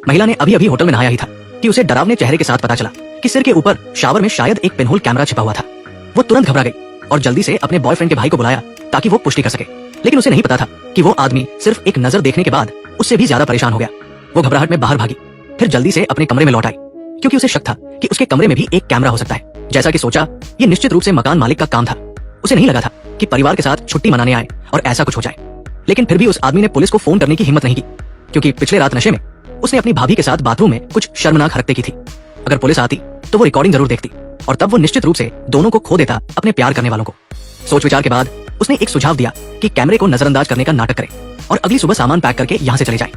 महिला ने अभी अभी होटल में नहाया ही था कि उसे डरावने चेहरे के साथ पता चला कि सिर के ऊपर शावर में शायद एक पिनहोल कैमरा छिपा हुआ था। वो तुरंत घबरा गई और जल्दी से अपने बॉयफ्रेंड के भाई को बुलाया ताकि वो पुष्टि कर सके, लेकिन उसे नहीं पता था कि वो आदमी सिर्फ एक नजर देखने के बाद उससे भी ज्यादा परेशान हो गया। वो घबराहट में बाहर भागी, फिर जल्दी से अपने कमरे में लौट आई क्योंकि उसे शक था कि उसके कमरे में भी एक कैमरा हो सकता है। जैसा कि सोचा, ये निश्चित रूप से मकान मालिक का काम था। उसे नहीं लगा था कि परिवार के साथ छुट्टी मनाने आए और ऐसा कुछ हो जाए, लेकिन फिर भी उस आदमी ने पुलिस को फोन करने की हिम्मत नहीं की क्योंकि पिछले रात नशे में उसने अपनी भाभी के साथ बाथरूम में कुछ शर्मनाक हरकतें की थी। अगर पुलिस आती तो वो रिकॉर्डिंग जरूर देखती और तब वो निश्चित रूप से दोनों को खो देता अपने प्यार करने वालों को। सोच विचार के बाद उसने एक सुझाव दिया कि कैमरे को नजरअंदाज करने का नाटक करे और अगली सुबह सामान पैक करके यहाँ से चले जाए।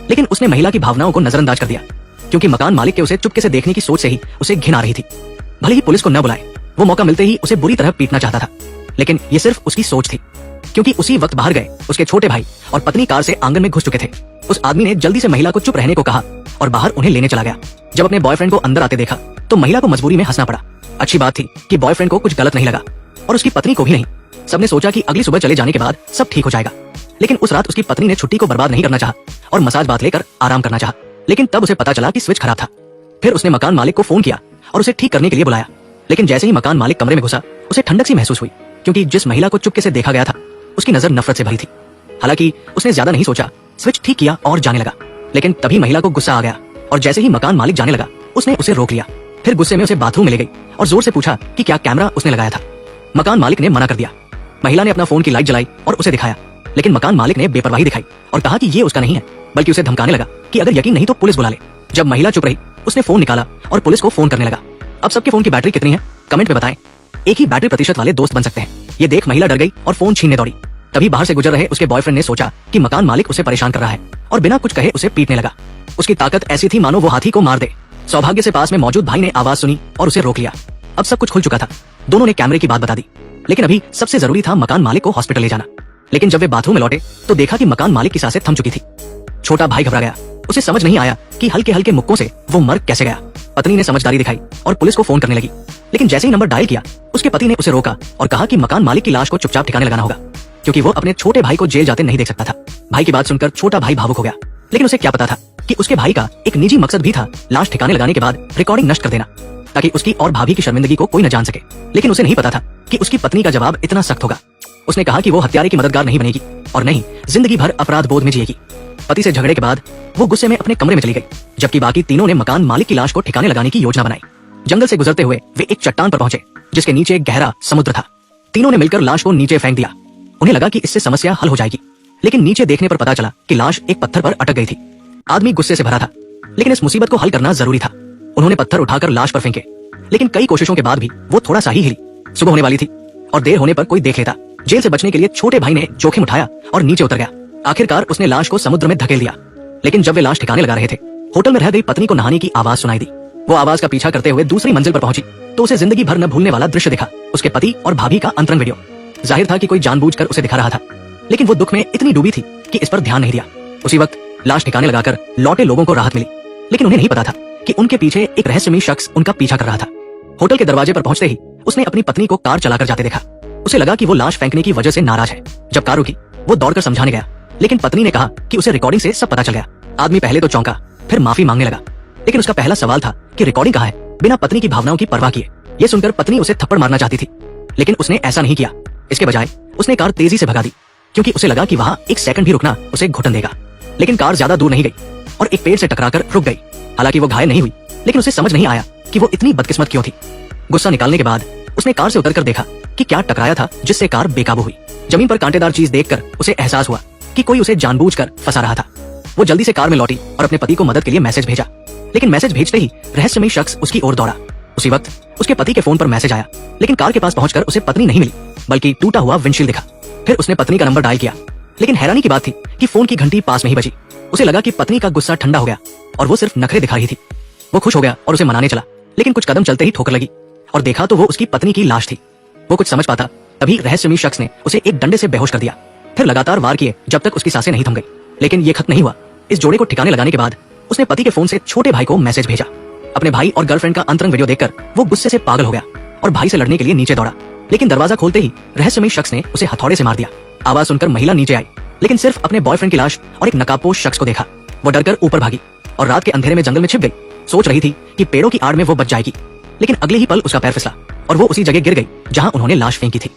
लेकिन उसने महिला की भावनाओं को नजरअंदाज कर दिया क्योंकि मकान मालिक के उसे चुपके से देखने की सोच से ही उसे घिन आ रही थी। भले ही पुलिस को न बुलाए, वो मौका मिलते ही उसे बुरी तरह पीटना चाहता था, लेकिन ये सिर्फ उसकी सोच थी क्योंकि उसी वक्त बाहर गए उसके छोटे भाई और पत्नी कार से आंगन में घुस चुके थे। उस आदमी ने जल्दी से महिला को चुप रहने को कहा और बाहर उन्हें लेने चला गया। जब अपने बॉयफ्रेंड को अंदर आते देखा तो महिला को मजबूरी में हंसना पड़ा। अच्छी बात थी कि बॉयफ्रेंड को कुछ गलत नहीं लगा और उसकी पत्नी को भी नहीं। सबने सोचा कि अगली सुबह चले जाने के बाद सब ठीक हो जाएगा, लेकिन उस रात उसकी पत्नी ने छुट्टी को बर्बाद नहीं करना चाहा और मसाज बात लेकर आराम करना चाहा। लेकिन तब उसे पता चला कि स्विच खराब था। फिर उसने मकान मालिक को फोन किया और उसे ठीक करने के लिए बुलाया, लेकिन जैसे ही मकान मालिक कमरे में घुसा उसे ठंडक सी महसूस हुई क्योंकि जिस महिला को चुपके से देखा गया था उसकी नजर नफरत से भरी थी। हालांकि उसने ज्यादा नहीं सोचा, स्विच ठीक किया और जाने लगा, लेकिन तभी महिला को गुस्सा आ गया और जैसे ही मकान मालिक जाने लगा उसने उसे रोक लिया। फिर गुस्से में उसे बाथरूम में ले गई और जोर से पूछा कि क्या कैमरा उसने लगाया था। मकान मालिक ने मना कर दिया। महिला ने अपना फोन की लाइट जलाई और उसे दिखाया, लेकिन मकान मालिक ने बेपरवाही दिखाई और कहा कि ये उसका नहीं है, बल्कि उसे धमकाने लगा कि अगर यकीन नहीं तो पुलिस बुला ले। जब महिला चुप रही उसने फोन निकाला और पुलिस को फोन करने लगा। अब सबके फोन की बैटरी कितनी है कमेंट में बताएं। एक ही बैटरी प्रतिशत वाले दोस्त बन सकते हैं। ये देख महिला डर गई और फोन छीनने दौड़ी। तभी बाहर से गुजर रहे उसके बॉयफ्रेंड ने सोचा कि मकान मालिक उसे परेशान कर रहा है और बिना कुछ कहे उसे पीटने लगा। उसकी ताकत ऐसी थी मानो वो हाथी को मार दे। सौभाग्य से पास में मौजूद भाई ने आवाज सुनी और उसे रोक लिया। अब सब कुछ खुल चुका था। दोनों ने कैमरे की बात बता दी, लेकिन अभी सबसे जरूरी था मकान मालिक को हॉस्पिटल ले जाना। लेकिन जब वे बाथरूम में लौटे तो देखा कि मकान मालिक की सांसें थम चुकी थी। छोटा भाई घबरा गया। उसे समझ नहीं आया कि हल्के हल्के मुक्कों से वो मर कैसे गया। पत्नी ने समझदारी दिखाई और पुलिस को फोन करने लगी, लेकिन जैसे ही नंबर डायल किया उसके पति ने उसे रोका और कहा कि मकान मालिक की लाश को चुपचाप ठिकाने लगाना होगा क्योंकि वो अपने छोटे भाई को जेल जाते नहीं देख सकता था। भाई की बात सुनकर छोटा भाई भावुक हो गया, लेकिन उसे क्या पता था कि उसके भाई का एक निजी मकसद भी था लाश ठिकाने लगाने के बाद रिकॉर्डिंग नष्ट कर देना ताकि उसकी और भाभी की शर्मिंदगी को कोई न जान सके। लेकिन उसे नहीं पता था कि उसकी पत्नी का जवाब इतना सख्त होगा। उसने कहा कि वो हत्यारे की मददगार नहीं बनेगी और नहीं जिंदगी भर अपराध बोध में जिएगी। पति से झगड़े के बाद वो गुस्से में अपने कमरे में चली गई, जबकि बाकी तीनों ने मकान मालिक की लाश को ठिकाने लगाने की योजना बनाई। जंगल से गुजरते हुए वे एक चट्टान पर पहुंचे जिसके नीचे एक गहरा समुद्र था। तीनों ने मिलकर लाश को नीचे फेंक दिया। उन्हें लगा कि इससे समस्या हल हो जाएगी, लेकिन नीचे देखने पर पता चला कि लाश एक पत्थर पर अटक गई थी। आदमी गुस्से से भरा था, लेकिन इस मुसीबत को हल करना जरूरी था। उन्होंने पत्थर उठाकर लाश पर फेंके, लेकिन कई कोशिशों के बाद भी वो थोड़ा सा ही हिली। सुबह होने वाली थी और देर होने पर कोई देख लेता। जेल से बचने के लिए छोटे भाई ने जोखिम उठाया और नीचे उतर गया। आखिरकार उसने लाश को समुद्र में धकेल दिया, लेकिन जब वे लाश ठिकाने लगा रहे थे होटल में रह गई पत्नी को नहाने की आवाज सुनाई दी। वो आवाज का पीछा करते हुए दूसरी मंजिल पर पहुंची तो उसे जिंदगी भर न भूलने वाला दृश्य दिखा। उसके पति और भाभी का अंतरंग वीडियो। जाहिर था कि कोई जानबूझकर उसे दिखा रहा था, लेकिन वो दुख में इतनी डूबी थी कि इस पर ध्यान नहीं दिया। उसी वक्त लाश ठिकाने लगाकर लौटे लोगों को राहत मिली, लेकिन उन्हें नहीं पता था कि उनके पीछे एक रहस्यमयी शख्स उनका पीछा कर रहा था। होटल के दरवाजे पर पहुंचते ही उसने अपनी पत्नी को कार चलाकर जाते देखा। उसे लगा कि वो लाश फेंकने की वजह से नाराज है। जब कार रुकी वो दौड़कर समझाने गया, लेकिन पत्नी ने कहा कि उसे रिकॉर्डिंग से सब पता चल गया। आदमी पहले तो चौंका, फिर माफी मांगने लगा, लेकिन उसका पहला सवाल था कि रिकॉर्डिंग कहाँ है, बिना पत्नी की भावनाओं की परवाह किए। ये सुनकर पत्नी उसे थप्पड़ मारना चाहती थी, लेकिन उसने ऐसा नहीं किया। इसके बजाय उसने कार तेजी से भगा दी क्योंकि उसे लगा कि वहां एक सेकंड भी रुकना उसे घुटन देगा। लेकिन कार ज्यादा दूर नहीं गई और एक पेड़ से टकराकर रुक गई। हालांकि वो घायल नहीं हुई, लेकिन उसे समझ नहीं आया कि वो इतनी बदकिस्मत क्यों थी। गुस्सा निकालने के बाद उसने कार से उतरकर देखा कि क्या टकराया था जिससे कार बेकाबू हुई। जमीन पर कांटेदार चीज देखकर उसे एहसास हुआ कि कोई उसे जानबूझकर फंसा रहा था। वो जल्दी से कार में लौटी और अपने पति को मदद के लिए मैसेज भेजा, लेकिन मैसेज भेजते ही रहस्यमयी शख्स उसकी ओर दौड़ा। उसी वक्त उसके पति के फोन पर मैसेज आया, लेकिन कार के पास पहुंचकर उसे पत्नी नहीं मिली, बल्कि टूटा हुआ विंडशील्ड दिखा। फिर उसने पत्नी का नंबर डायल किया, लेकिन हैरानी की बात थी कि फोन की घंटी पास में ही बजी। उसे लगा कि पत्नी का गुस्सा ठंडा हो गया और वो सिर्फ नखरे दिखा रही थी। वो खुश हो गया और उसे मनाने चला, लेकिन कुछ कदम चलते ही ठोकर लगी और देखा तो वो उसकी पत्नी की लाश थी। वो कुछ समझ पाता तभी रहस्यमयी शख्स ने उसे एक डंडे से बेहोश कर दिया। फिर लगातार वार किए जब तक उसकी सांसें नहीं थम गई। लेकिन ये खत्म नहीं हुआ। इस जोड़े को ठिकाने लगाने के बाद उसने पति के फोन से छोटे भाई को मैसेज भेजा। अपने भाई और गर्लफ्रेंड का अंतरंग वीडियो देखकर वो गुस्से से पागल हो गया और भाई से लड़ने के लिए नीचे दौड़ा, लेकिन दरवाजा खोलते ही रहस्यमयी शख्स ने उसे हथौड़े से मार दिया। आवाज सुनकर महिला नीचे आई, लेकिन सिर्फ अपने बॉयफ्रेंड की लाश और एक नकाबपोश शख्स को देखा। वो डरकर ऊपर भागी, और रात के अंधेरे में जंगल में छिप गई। सोच रही थी कि पेड़ों की आड़ में वो बच जाएगी, लेकिन अगले ही पल उसका पैर फिसला और वो उसी जगह गिर गई जहां उन्होंने लाश फेंकी थी।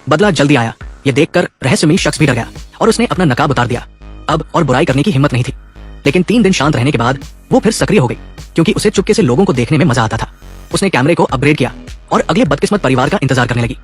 बदला जल्दी आया। ये देखकर रहस्यमयी शख्स भी डर गया और उसने अपना नकाब उतार दिया। अब और बुराई करने की हिम्मत नहीं थी। लेकिन 3 दिन शांत रहने के बाद वो फिर सक्रिय हो गई, क्योंकि उसे चुपके से लोगों को देखने में मजा आता था। उसने कैमरे को अपग्रेड किया और अगले बदकिस्मत परिवार का इंतजार करने लगी।